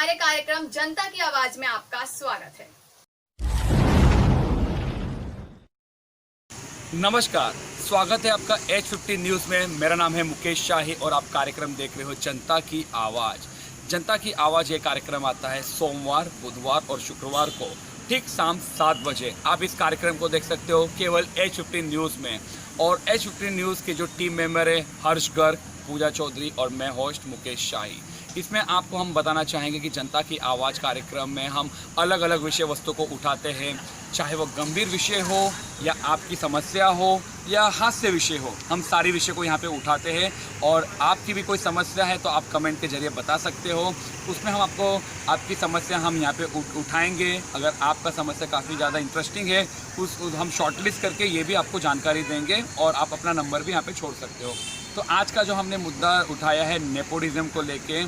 हमारे कार्यक्रम जनता की आवाज में आपका स्वागत है। नमस्कार, स्वागत है आपका H50 न्यूज़ में। मेरा नाम है मुकेश शाही और आप कार्यक्रम देख रहे हो जनता की आवाज़। जनता की आवाज़ ये कार्यक्रम आता है सोमवार, बुधवार और शुक्रवार को ठीक शाम 7 बजे। आप इस कार्यक्रम को देख सकते हो केवल H50 न्यूज़ में। और H50 न्यूज़ के जो टीम मेंबर है हर्ष गर्ग, पूजा चौधरी और मैं होस्ट मुकेश शाही। इसमें आपको हम बताना चाहेंगे कि जनता की आवाज़ कार्यक्रम में हम अलग अलग विषय वस्तु को उठाते हैं, चाहे वो गंभीर विषय हो या आपकी समस्या हो या हास्य विषय हो। हम सारी विषय को यहाँ पे उठाते हैं और आपकी भी कोई समस्या है तो आप कमेंट के जरिए बता सकते हो। उसमें हम आपको आपकी समस्या हम यहाँ पे उठाएंगे। अगर आपका समस्या काफ़ी ज़्यादा इंटरेस्टिंग है उस हम शॉर्टलिस्ट करके ये भी आपको जानकारी देंगे और आप अपना नंबर भी यहाँ पे छोड़ सकते हो। तो आज का जो हमने मुद्दा उठाया है नेपोटिज्म को लेके,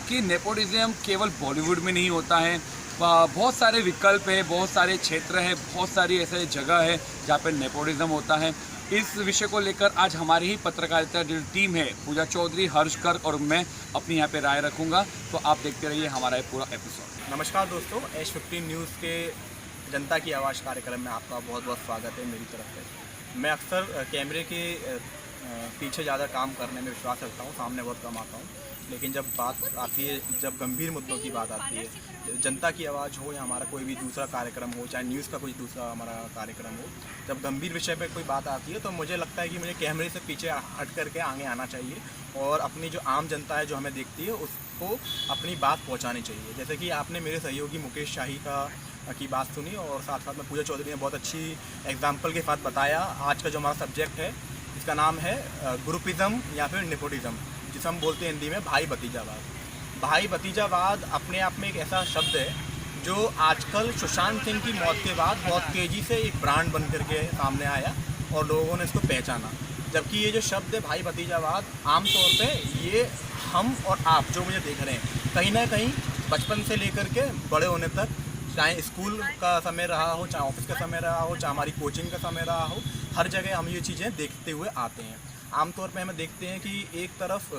कि नेपोटिज्म केवल बॉलीवुड में नहीं होता है, बहुत सारे विकल्प है, बहुत सारे क्षेत्र है, बहुत सारी ऐसे जगह है जहाँ पे नेपोटिज्म होता है। इस विषय को लेकर आज हमारी ही पत्रकारिता जो टीम है पूजा चौधरी, हर्ष गर्ग और मैं अपनी यहाँ पे राय रखूँगा। तो आप देखते रहिए हमारा ये पूरा एपिसोड। नमस्कार दोस्तों, H50 न्यूज़ के जनता की आवाज़ कार्यक्रम में आपका बहुत बहुत स्वागत है मेरी तरफ से। मैं अक्सर कैमरे के पीछे ज़्यादा काम करने में विश्वास रखता हूँ, सामने बहुत कम आता हूँ। लेकिन जब बात आती है, जब गंभीर मुद्दों की बात आती है, जनता की आवाज़ हो या हमारा कोई भी दूसरा कार्यक्रम हो, चाहे न्यूज़ का कोई दूसरा हमारा कार्यक्रम हो, जब गंभीर विषय पे कोई बात आती है तो मुझे लगता है कि मुझे कैमरे से पीछे हट करके आगे आना चाहिए और अपनी जो आम जनता है जो हमें देखती है उसको अपनी बात पहुँचानी चाहिए। जैसे कि आपने मेरे सहयोगी मुकेश शाही की बात सुनी और साथ साथ में पूजा चौधरी ने बहुत अच्छी एग्जाम्पल के साथ बताया। आज का जो हमारा सब्जेक्ट है इसका नाम है ग्रुपिज़म या फिर नेपोटिज़म, जिसे हम बोलते हैं हिंदी में भाई भतीजावाद। भाई भतीजावाद अपने आप में एक ऐसा शब्द है जो आजकल सुशांत सिंह की मौत के बाद बहुत तेज़ी से एक ब्रांड बन करके सामने आया और लोगों ने इसको पहचाना। जबकि ये जो शब्द है भाई भतीजावाद, आमतौर पे ये हम और आप जो मुझे देख रहे हैं कहीं ना कहीं बचपन से लेकर के बड़े होने तक, चाहे स्कूल का समय रहा हो, चाहे ऑफिस का समय रहा हो, चाहे हमारी कोचिंग का समय रहा हो, हर जगह हम ये चीज़ें देखते हुए आते हैं। आमतौर पे हमें देखते हैं कि एक तरफ,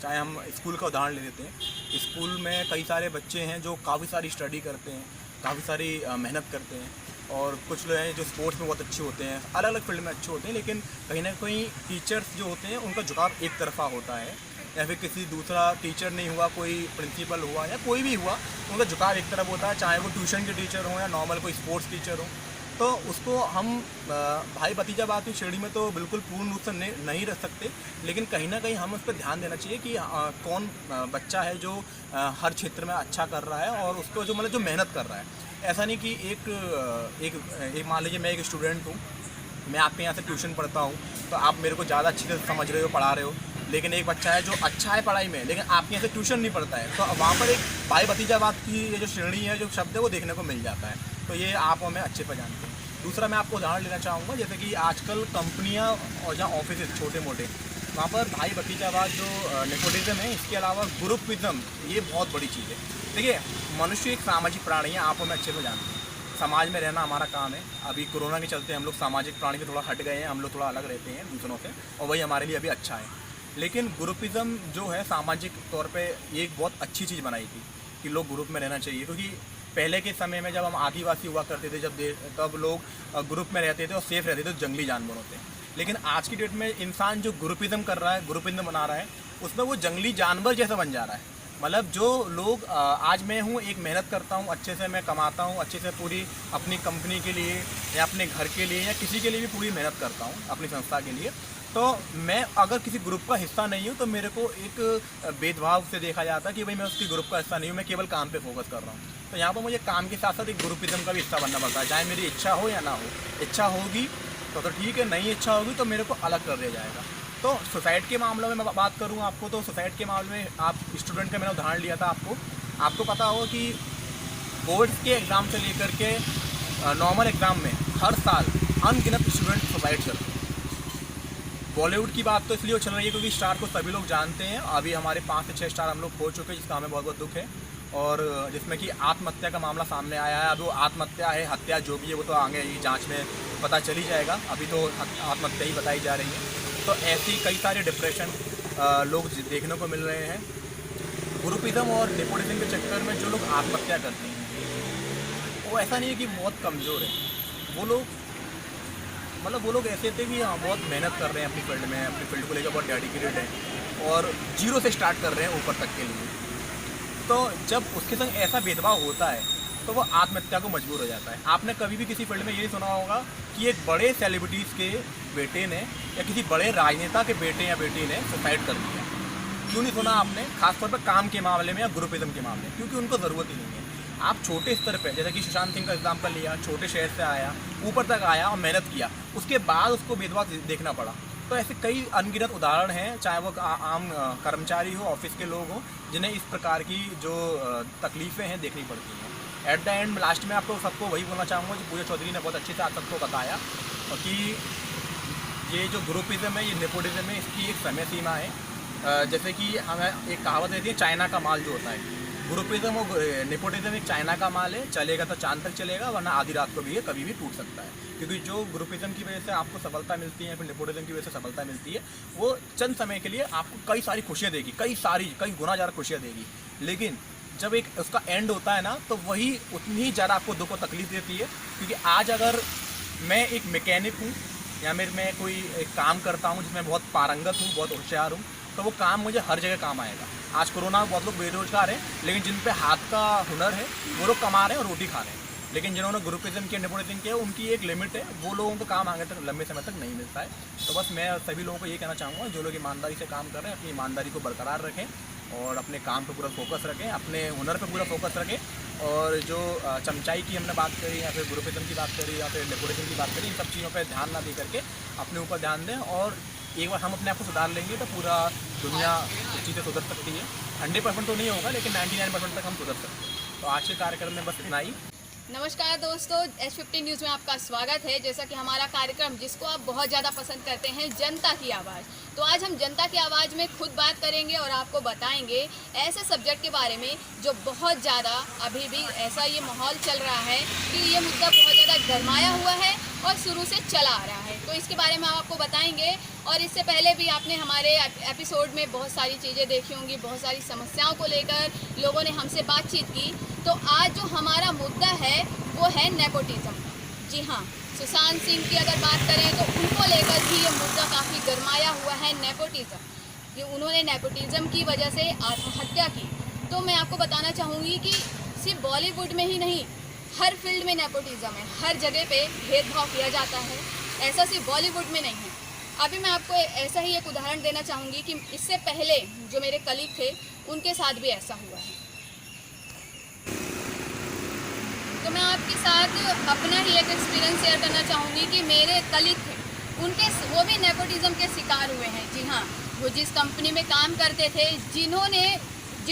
चाहे हम स्कूल का उदाहरण ले लेते हैं, स्कूल में कई सारे बच्चे हैं जो काफ़ी सारी स्टडी करते हैं, काफ़ी सारी मेहनत करते हैं, और कुछ लोग हैं जो स्पोर्ट्स में बहुत अच्छे होते हैं, अलग अलग फील्ड में अच्छे होते हैं। लेकिन कहीं ना कहीं टीचर्स जो होते हैं उनका झुकाव एक तरफा होता है, या फिर किसी दूसरा टीचर नहीं हुआ, कोई प्रिंसिपल हुआ या कोई भी हुआ, उनका झुकाव एक तरफ होता है, चाहे वो ट्यूशन के टीचर हों या नॉर्मल कोई स्पोर्ट्स टीचर हो। तो उसको हम भाई भतीजावाद की श्रेणी में तो बिल्कुल पूर्ण रूप से नहीं रख सकते, लेकिन कहीं ना कहीं हम उस पर ध्यान देना चाहिए कि कौन बच्चा है जो हर क्षेत्र में अच्छा कर रहा है और उसको जो मतलब जो मेहनत कर रहा है। ऐसा नहीं कि एक मान लीजिए मैं एक स्टूडेंट हूँ, मैं आपके यहाँ से ट्यूशन पढ़ता हूँ तो आप मेरे को ज़्यादा अच्छी तरह समझ रहे हो, पढ़ा रहे हो, लेकिन एक बच्चा है जो अच्छा है पढ़ाई में लेकिन आपके यहाँ से ट्यूशन नहीं पढ़ता है, तो वहाँ पर एक भाई भतीजावाद की ये जो श्रेणी है, जो शब्द है, वो देखने को मिल जाता है। तो ये आप हमें अच्छे पर जानते हैं। दूसरा मैं आपको उदाहरण लेना चाहूँगा, जैसे कि आजकल कंपनियाँ और जहाँ ऑफिस छोटे मोटे, वहाँ पर भाई भतीजावाद जो नेपोटिज्म है, इसके अलावा ग्रुपिज़म, ये बहुत बड़ी चीज़ है। देखिए, मनुष्य एक सामाजिक प्राणी है, आप हमें अच्छे से जानते हैं। समाज में रहना हमारा काम है। अभी कोरोना के चलते हम लोग सामाजिक प्राणी से थोड़ा हट गए हैं, हम लोग थोड़ा अलग रहते हैं दूसरों से, और वही हमारे लिए अभी अच्छा है। लेकिन ग्रुपिज़म जो है सामाजिक तौर पे ये एक बहुत अच्छी चीज़ बनाई थी कि लोग ग्रुप में रहना चाहिए, क्योंकि पहले के समय में जब हम आदिवासी हुआ करते थे, तब लोग ग्रुप में रहते थे और सेफ रहते थे जंगली जानवरों से। लेकिन आज की डेट में इंसान जो ग्रुपिज़म कर रहा है, ग्रुपिज़म बना रहा है, उसमें वो जंगली जानवर जैसा बन जा रहा है। मतलब जो लोग, आज मैं हूँ, एक मेहनत करता हूँ, अच्छे से मैं कमाता हूँ, अच्छे से पूरी अपनी कंपनी के लिए या अपने घर के लिए या किसी के लिए भी पूरी मेहनत करता हूँ, अपनी संस्था के लिए, तो मैं अगर किसी ग्रुप का हिस्सा नहीं हूँ तो मेरे को एक भेदभाव से देखा जाता है कि भाई मैं उसकी ग्रुप का हिस्सा नहीं हूँ, मैं केवल काम पे फोकस कर रहा हूँ। तो यहाँ पर मुझे काम के साथ साथ एक ग्रुपिज़म का भी हिस्सा बनना पड़ता है, चाहे मेरी इच्छा हो या ना हो। इच्छा होगी तो ठीक है, नहीं इच्छा होगी तो मेरे को अलग कर दिया जाएगा। तो सुसाइड के मामलों में मैं बात करूँ आपको, तो सुसाइड के मामले में आप स्टूडेंट का मैंने उदाहरण लिया था, आपको पता होगा कि बोर्ड्स के एग्ज़ाम से लेकर के नॉर्मल एग्ज़ाम में हर साल अनगिनत स्टूडेंट सुसाइड करते हैं। बॉलीवुड की बात तो इसलिए चल रही है क्योंकि स्टार को सभी लोग जानते हैं। अभी हमारे 5 से 6 स्टार हम लोग खो चुके हैं, जिसका हमें बहुत बहुत दुख है, और जिसमें कि आत्महत्या का मामला सामने आया है। अब वो आत्महत्या है, हत्या जो भी है, वो तो आगे ही जांच में पता चली जाएगा, अभी तो आत्महत्या ही बताई जा रही है। तो ऐसी कई सारे डिप्रेशन लोग देखने को मिल रहे हैं। ग्रुपिज्म और नेपोटिज्म के चक्कर में जो लोग आत्महत्या करते हैं वो ऐसा नहीं है कि बहुत कमज़ोर है। वो लोग ऐसे थे कि हाँ बहुत मेहनत कर रहे हैं अपनी फील्ड में, अपनी फील्ड को लेकर बहुत डेडिकेटेड है और जीरो से स्टार्ट कर रहे हैं ऊपर तक के लिए। तो जब उसके संग ऐसा भेदभाव होता है तो वो आत्महत्या को मजबूर हो जाता है। आपने कभी भी किसी फील्ड में ये सुना होगा कि एक बड़े सेलिब्रिटीज़ के बेटे ने या किसी बड़े राजनेता के बेटे या बेटी ने सुसाइड कर दिया? क्यों नहीं सुना आपने? खासतौर पर काम के मामले में या ग्रुपिज्म के मामले में, क्योंकि उनको ज़रूरत ही नहीं है। आप छोटे स्तर पे, जैसे कि सुशांत सिंह का एग्जाम्पल लिया, छोटे शहर से आया, ऊपर तक आया और मेहनत किया, उसके बाद उसको भेदभाव देखना पड़ा। तो ऐसे कई अनगिनत उदाहरण हैं, चाहे वो आम कर्मचारी हो, ऑफिस के लोग हों, जिन्हें इस प्रकार की जो तकलीफ़ें हैं देखनी पड़ती हैं। एट द एंड लास्ट में आपको सबको वही बोलना चाहूँगा जो पूजा चौधरी ने बहुत अच्छे से आप सबको बताया कि ये जो ग्रुपिज्म है, ये नेपोटिज्म है, इसकी एक समय सीमा है। जैसे कि हमें एक कहावत रहती है, चाइना का माल जो होता है, ग्रुपिज्म और नेपोटिज्म एक चाइना का माल है, चलेगा तो चांद तक चलेगा, वरना आधी रात को भी ये कभी भी टूट सकता है। क्योंकि जो ग्रुपिज्म की वजह से आपको सफलता मिलती है, फिर नेपोटिज्म की वजह से सफलता मिलती है, वो चंद समय के लिए आपको कई सारी खुशियाँ देगी, कई गुना ज़्यादा खुशियाँ देगी। लेकिन जब एक उसका एंड होता है ना, तो वही उतनी ही ज़्यादा आपको दुख और तकलीफ देती है। क्योंकि आज अगर मैं एक मैकेनिक हूँ या मैं कोई एक काम करता हूँ जिसमें बहुत पारंगत हूँ, बहुत होशियार हूँ, तो वो काम मुझे हर जगह काम आएगा। आज कोरोना में बहुत लोग बेरोजगार हैं, लेकिन जिन पे हाथ का हुनर है वो लोग कमा रहे हैं और रोटी खा रहे हैं। लेकिन जिन्होंने ग्रुपिज्म किया, नेपोटिज्म किया, उनकी एक लिमिट है, वो लोगों को काम आगे तक लंबे समय तक नहीं मिलता है। तो बस मैं सभी लोगों को ये कहना चाहूँगा, जो लोग ईमानदारी से काम कर रहे हैं, अपनी ईमानदारी को बरकरार रखें और अपने काम पर पूरा फोकस रखें, अपने हुनर पर पूरा फोकस रखें। और जो चमचाई की हमने बात करी या फिर ग्रुपिज्म की बात करी या फिर नेपोटिज्म की बात करी, इन सब चीज़ों पर ध्यान ना दे करके अपने ऊपर ध्यान दें। और एक बार हम अपने आप को सुधार लेंगे तो पूरा दुनिया चीज़ें सुधर सकती है। 100% तो नहीं होगा, लेकिन 99% तक हम सुधर सकते हैं। तो आज के कार्यक्रम में बस इतना ही। नमस्कार दोस्तों, H15 न्यूज़ में आपका स्वागत है। जैसा कि हमारा कार्यक्रम जिसको आप बहुत ज़्यादा पसंद करते हैं, जनता की आवाज़, तो आज हम जनता की आवाज़ में खुद बात करेंगे और आपको बताएंगे ऐसे सब्जेक्ट के बारे में जो बहुत ज़्यादा अभी भी ऐसा ये माहौल चल रहा है कि ये मुद्दा बहुत ज़्यादा गरमाया हुआ है और शुरू से चला आ रहा है। तो इसके बारे में हम आपको बताएंगे। और इससे पहले भी आपने हमारे एपिसोड में बहुत सारी चीज़ें देखी होंगी, बहुत सारी समस्याओं को लेकर लोगों ने हमसे बातचीत की। तो आज जो हमारा मुद्दा है वो है नेपोटिज्म। जी हाँ, सुशांत सिंह की अगर बात करें तो उनको लेकर भी ये मुद्दा काफ़ी गरमाया हुआ है, नेपोटिज्म, कि उन्होंने नेपोटिज्म की वजह से आत्महत्या की। तो मैं आपको बताना चाहूँगी कि सिर्फ बॉलीवुड में ही नहीं, हर फील्ड में नेपोटिज्म है, हर जगह पे भेदभाव किया जाता है। ऐसा सिर्फ बॉलीवुड में नहीं है। अभी मैं आपको ऐसा ही एक उदाहरण देना चाहूँगी कि इससे पहले जो मेरे कलीग थे उनके साथ भी ऐसा हुआ है। तो मैं आपके साथ अपना ही एक एक्सपीरियंस शेयर करना चाहूँगी कि मेरे कलीग थे, वो भी नेपोटिज्म के शिकार हुए हैं। जी हाँ, वो जिस कंपनी में काम करते थे, जिन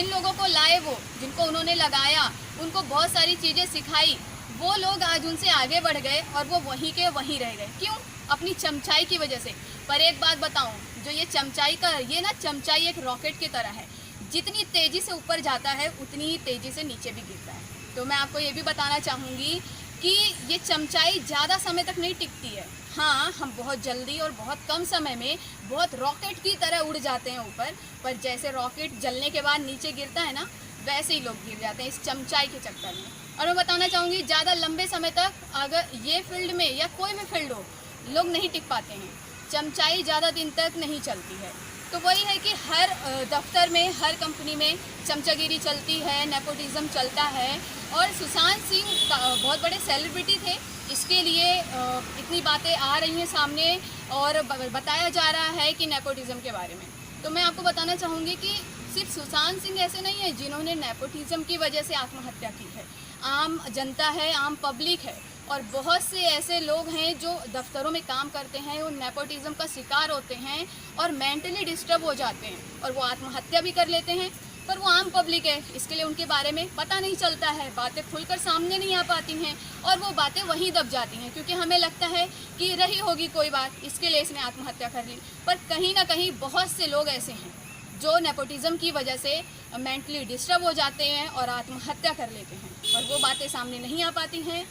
लोगों को लाए, वो जिनको उन्होंने लगाया, उनको बहुत सारी चीज़ें सिखाई, वो लोग आज उनसे आगे बढ़ गए और वो वहीं के वहीं रह गए। क्यों? अपनी चमचाई की वजह से। पर एक बात बताऊं, जो ये चमचाई एक रॉकेट की तरह है, जितनी तेज़ी से ऊपर जाता है उतनी ही तेज़ी से नीचे भी गिरता है। तो मैं आपको ये भी बताना चाहूँगी कि ये चमचाई ज़्यादा समय तक नहीं टिकती है। हाँ, हम बहुत जल्दी और बहुत कम समय में बहुत रॉकेट की तरह उड़ जाते हैं ऊपर, पर जैसे रॉकेट जलने के बाद नीचे गिरता है ना, वैसे ही लोग गिर जाते हैं इस चमचाई के चक्कर में। और मैं बताना चाहूँगी, ज़्यादा लंबे समय तक अगर ये फील्ड में या कोई भी फील्ड हो, लोग नहीं टिक पाते हैं। चमचाई ज़्यादा दिन तक नहीं चलती है। तो वही है कि हर दफ्तर में, हर कंपनी में चमचागिरी चलती है, नेपोटिज्म चलता है। और सुशांत सिंह बहुत बड़े सेलिब्रिटी थे, इसके लिए इतनी बातें आ रही हैं सामने और बताया जा रहा है कि नेपोटिज्म के बारे में। तो मैं आपको बताना चाहूँगी कि सिर्फ सुशांत सिंह ऐसे नहीं है जिन्होंने नेपोटिज्म की वजह से आत्महत्या की है। आम जनता है, आम पब्लिक है, और बहुत से ऐसे लोग हैं जो दफ्तरों में काम करते हैं, वो नेपोटिज्म का शिकार होते हैं और मेंटली डिस्टर्ब हो जाते हैं और वो आत्महत्या भी कर लेते हैं। पर वो आम पब्लिक है, इसके लिए उनके बारे में पता नहीं चलता है, बातें खुलकर सामने नहीं आ पाती हैं और वो बातें वहीं दब जाती हैं, क्योंकि हमें लगता है कि रही होगी कोई बात, इसके लिए इसने आत्महत्या कर ली। पर कहीं ना कहीं बहुत से लोग ऐसे हैं जो नेपोटिज्म की वजह से मेंटली डिस्टर्ब हो जाते हैं और आत्महत्या कर लेते हैं और वो बातें सामने नहीं आ पाती हैं।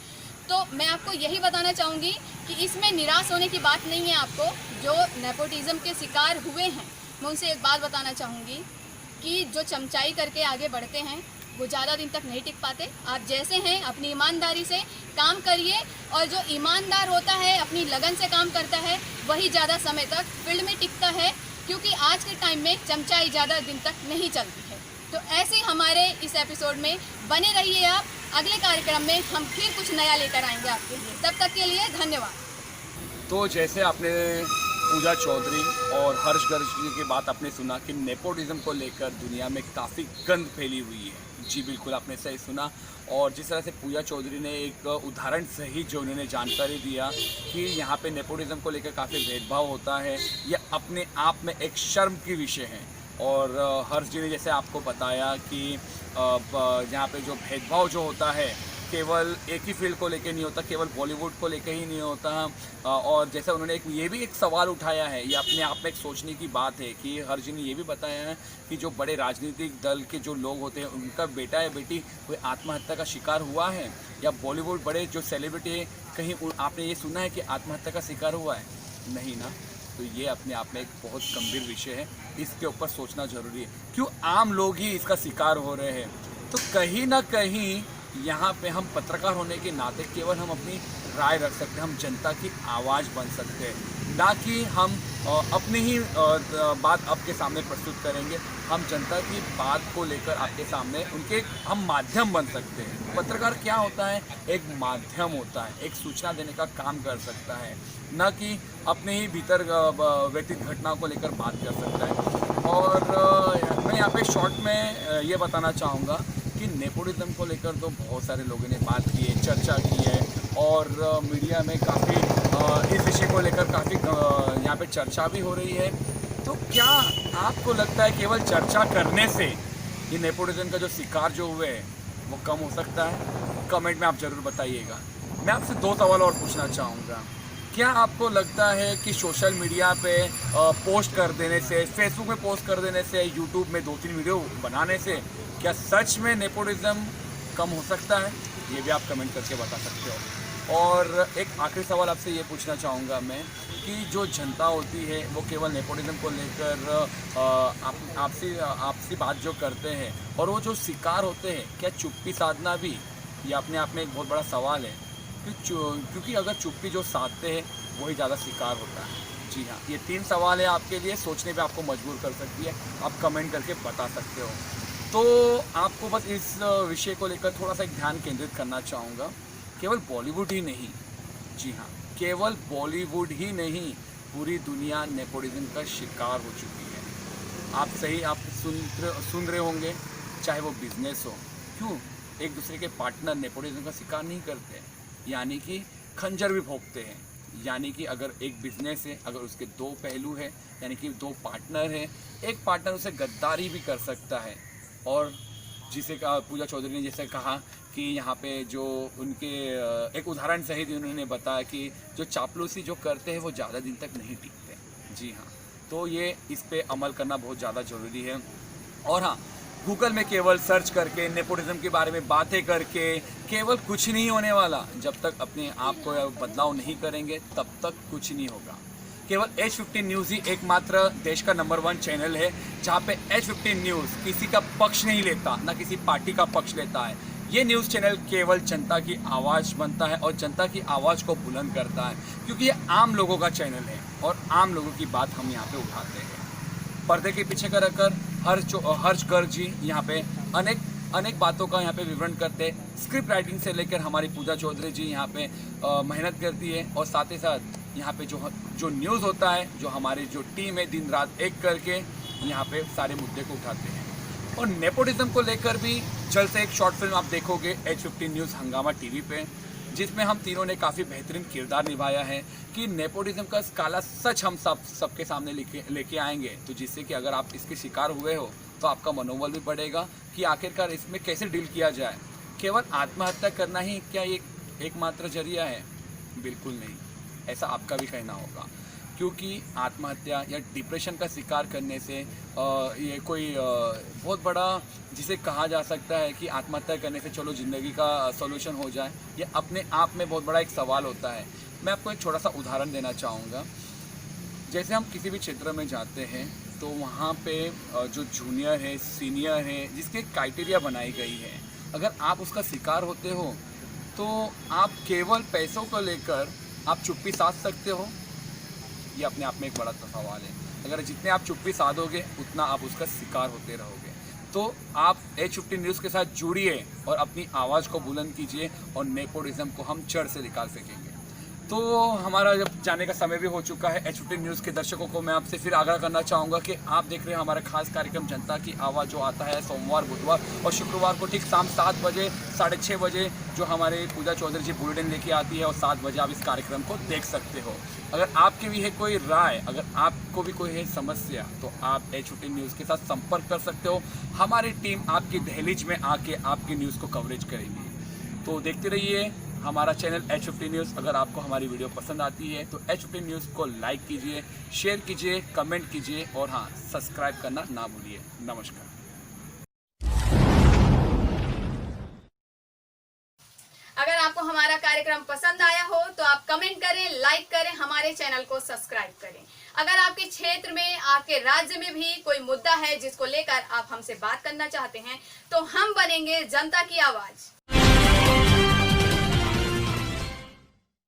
तो मैं आपको यही बताना चाहूँगी कि इसमें निराश होने की बात नहीं है। आपको जो नेपोटिज्म के शिकार हुए हैं, मैं उनसे एक बात बताना चाहूँगी कि जो चमचाई करके आगे बढ़ते हैं वो ज़्यादा दिन तक नहीं टिक पाते। आप जैसे हैं अपनी ईमानदारी से काम करिए, और जो ईमानदार होता है अपनी लगन से काम करता है वही ज़्यादा समय तक फील्ड में टिकता है, क्योंकि आज के टाइम में चमचाई ज़्यादा दिन तक नहीं चलती है। तो ऐसे ही हमारे इस एपिसोड में बने रहिए आप। अगले कार्यक्रम में हम फिर कुछ नया लेकर आएंगे आपके लिए। तब तक के लिए धन्यवाद। तो जैसे आपने पूजा चौधरी और हर्ष गर्ग जी की बात आपने सुना कि नेपोटिज्म को लेकर दुनिया में काफ़ी गंद फैली हुई है। जी बिल्कुल, आपने सही सुना। और जिस तरह से पूजा चौधरी ने एक उदाहरण सहित जो उन्होंने जानकारी दिया कि यहाँ पे नेपोटिज्म को लेकर काफ़ी भेदभाव होता है, यह अपने आप में एक शर्म की विषय है। और हर्ष जी ने जैसे आपको बताया कि यहाँ पे जो भेदभाव जो होता है केवल एक ही फील्ड को लेकर नहीं होता, केवल बॉलीवुड को लेकर ही नहीं होता। और जैसे उन्होंने ये भी एक सवाल उठाया है, ये अपने आप में एक सोचने की बात है कि हर जी ने ये भी बताया है कि जो बड़े राजनीतिक दल के जो लोग होते हैं उनका बेटा या बेटी कोई आत्महत्या का शिकार हुआ है, या बॉलीवुड बड़े जो सेलिब्रिटी है कहीं आपने ये सुना है कि आत्महत्या का शिकार हुआ है? नहीं ना। तो ये अपने आप में एक बहुत गंभीर विषय है, इसके ऊपर सोचना ज़रूरी है। क्यों आम लोग ही इसका शिकार हो रहे हैं? तो कहीं ना कहीं यहाँ पे हम पत्रकार होने के नाते केवल हम अपनी राय रख सकते हैं, हम जनता की आवाज़ बन सकते हैं, ना कि हम अपनी ही बात आपके सामने प्रस्तुत करेंगे। हम जनता की बात को लेकर आपके सामने उनके हम माध्यम बन सकते हैं। पत्रकार क्या होता है? एक माध्यम होता है, एक सूचना देने का काम कर सकता है, ना कि अपने ही भीतर व्यक्तिगत घटनाओं को लेकर बात कर सकता है। और मैं यहाँ पे शॉर्ट में ये बताना चाहूँगा कि नेपोटिज्म को लेकर तो बहुत सारे लोगों ने बात की है, चर्चा की है, और मीडिया में काफ़ी इस विषय को लेकर काफ़ी यहाँ पे चर्चा भी हो रही है। तो क्या आपको लगता है केवल चर्चा करने से ये नेपोटिज्म का जो शिकार जो हुए वो कम हो सकता है? कमेंट में आप ज़रूर बताइएगा। मैं आपसे 2 सवाल और पूछना चाहूँगा। क्या आपको लगता है कि सोशल मीडिया पे पोस्ट कर देने से, फेसबुक में पोस्ट कर देने से, यूट्यूब में 2-3 वीडियो बनाने से क्या सच में नेपोटिज्म कम हो सकता है? ये भी आप कमेंट करके बता सकते हो। और एक आखिरी सवाल आपसे ये पूछना चाहूँगा मैं कि जो जनता होती है वो केवल नेपोटिज्म को लेकर आपसी बात जो करते हैं और वो जो शिकार होते हैं, क्या चुप्पी साधना भी ये अपने आप में एक बहुत बड़ा सवाल है? क्योंकि अगर चुप्पी जो साधते हैं वही ज़्यादा शिकार होता है। जी हाँ, ये 3 सवाल है आपके लिए, सोचने पे आपको मजबूर कर सकती है। आप कमेंट करके बता सकते हो। तो आपको बस इस विषय को लेकर थोड़ा सा एक ध्यान केंद्रित करना चाहूँगा। केवल बॉलीवुड ही नहीं, जी हाँ, केवल बॉलीवुड ही नहीं, पूरी दुनिया नेपोटिज्म का शिकार हो चुकी है। आप सुन रहे होंगे, चाहे वो बिजनेस हो, क्यों एक दूसरे के पार्टनर नेपोटिज्म का शिकार नहीं करते? यानी कि खंजर भी भोंकते हैं। यानी कि अगर एक बिजनेस है, अगर उसके 2 पहलू है, यानी कि 2 पार्टनर हैं, एक पार्टनर उसे गद्दारी भी कर सकता है। और जिसे कहा पूजा चौधरी ने जैसे कहा कि यहाँ पे जो उनके एक उदाहरण सहित उन्होंने बताया कि जो चापलूसी जो करते हैं वो ज़्यादा दिन तक नहीं टिकते। जी हाँ, तो ये इस पे अमल करना बहुत ज़्यादा ज़रूरी है। और हाँ, गूगल में केवल सर्च करके नेपोटिज्म के बारे में बातें करके केवल कुछ नहीं होने वाला। जब तक अपने आप को बदलाव नहीं करेंगे तब तक कुछ नहीं होगा। केवल H15 न्यूज़ ही एकमात्र देश का नंबर 1 चैनल है जहाँ पे H15 न्यूज़ किसी का पक्ष नहीं लेता, ना किसी पार्टी का पक्ष लेता है। ये न्यूज़ चैनल केवल जनता की आवाज़ बनता है और जनता की आवाज़ को बुलंद करता है, क्योंकि ये आम लोगों का चैनल है और आम लोगों की बात हम यहाँ पे उठाते हैं। पर्दे के पीछे का रखकर हर्ष गर्ग जी यहाँ पे अनेक बातों का यहाँ पे विवरण करते हैं। स्क्रिप्ट राइटिंग से लेकर हमारी पूजा चौधरी जी यहाँ पे मेहनत करती है, और साथ ही साथ यहाँ पे जो न्यूज़ होता है, जो हमारी जो टीम है दिन रात एक करके यहाँ पे सारे मुद्दे को उठाते हैं। और नेपोटिज्म को लेकर भी जल्द से एक शॉर्ट फिल्म आप देखोगे H15 न्यूज़ हंगामा टीवी पे, जिसमें हम तीनों ने काफ़ी बेहतरीन किरदार निभाया है कि नेपोटिज्म का काला सच हम सबके सामने लेके आएंगे, तो जिससे कि अगर आप इसके शिकार हुए हो तो आपका मनोबल भी बढ़ेगा कि आखिरकार इसमें कैसे डील किया जाए। केवल आत्महत्या करना ही क्या एकमात्र जरिया है? बिल्कुल नहीं, ऐसा आपका भी कहना होगा, क्योंकि आत्महत्या या डिप्रेशन का शिकार करने से ये कोई बहुत बड़ा जिसे कहा जा सकता है कि आत्महत्या करने से चलो ज़िंदगी का सॉल्यूशन हो जाए, ये अपने आप में बहुत बड़ा एक सवाल होता है। मैं आपको एक छोटा सा उदाहरण देना चाहूँगा। जैसे हम किसी भी क्षेत्र में जाते हैं तो वहाँ पे जो जूनियर है, सीनियर है, जिसके क्राइटेरिया बनाई गई है, अगर आप उसका शिकार होते हो तो आप केवल पैसों को लेकर आप चुप्पी साध सकते हो। ये अपने आप में एक बड़ा सवाल है। अगर जितने आप चुप्पी साधोगे उतना आप उसका शिकार होते रहोगे। तो आप H50 न्यूज़ के साथ जुड़िए और अपनी आवाज़ को बुलंद कीजिए और नेपोटिज्म को हम जड़ से निकाल सकेंगे। तो हमारा जब जाने का समय भी हो चुका है, H50 न्यूज़ के दर्शकों को मैं आपसे फिर आगाह करना चाहूँगा कि आप देख रहे हैं हमारा खास कार्यक्रम जनता की आवाज़, जो आता है सोमवार, बुधवार और शुक्रवार को ठीक शाम 7 बजे, 6:30 बजे, जो हमारे पूजा चौधरी जी बुलेटिन लेके आती है, और 7 बजे आप इस कार्यक्रम को देख सकते हो। अगर आपकी भी है कोई राय, अगर आपको भी कोई है समस्या, तो आप H50 न्यूज़ के साथ संपर्क कर सकते हो। हमारी टीम आपकी दहलीज में आके आपकी न्यूज़ को कवरेज करेगी। तो देखते रहिए हमारा चैनल H50 न्यूज़। अगर आपको हमारी वीडियो पसंद आती है तो H50 न्यूज़ को लाइक कीजिए, शेयर कीजिए, कमेंट कीजिए और हाँ, सब्सक्राइब करना ना भूलिए। नमस्कार। अगर आपको हमारा कार्यक्रम पसंद आया हो तो आप कमेंट करें, लाइक करें, हमारे चैनल को सब्सक्राइब करें। अगर आपके क्षेत्र में, आपके राज्य में भी कोई मुद्दा है जिसको लेकर आप हमसे बात करना चाहते हैं तो हम बनेंगे जनता की आवाज।